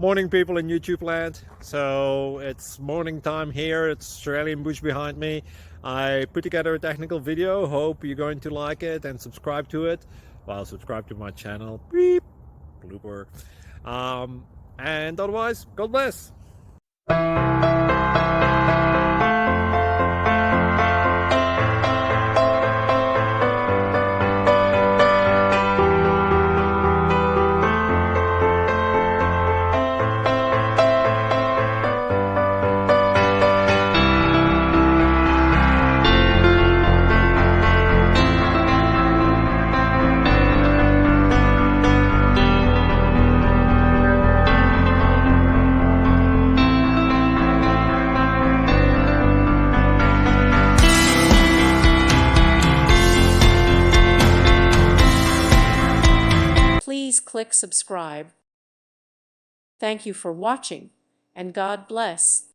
Morning, people in YouTube land. So it's morning time here. It's Australian bush behind me. I put together a technical video. Hope you're going to like it and subscribe to it. Well, subscribe to my channel. Beep. Blooper. And otherwise, God bless. Please click subscribe. Thank you for watching, and God bless.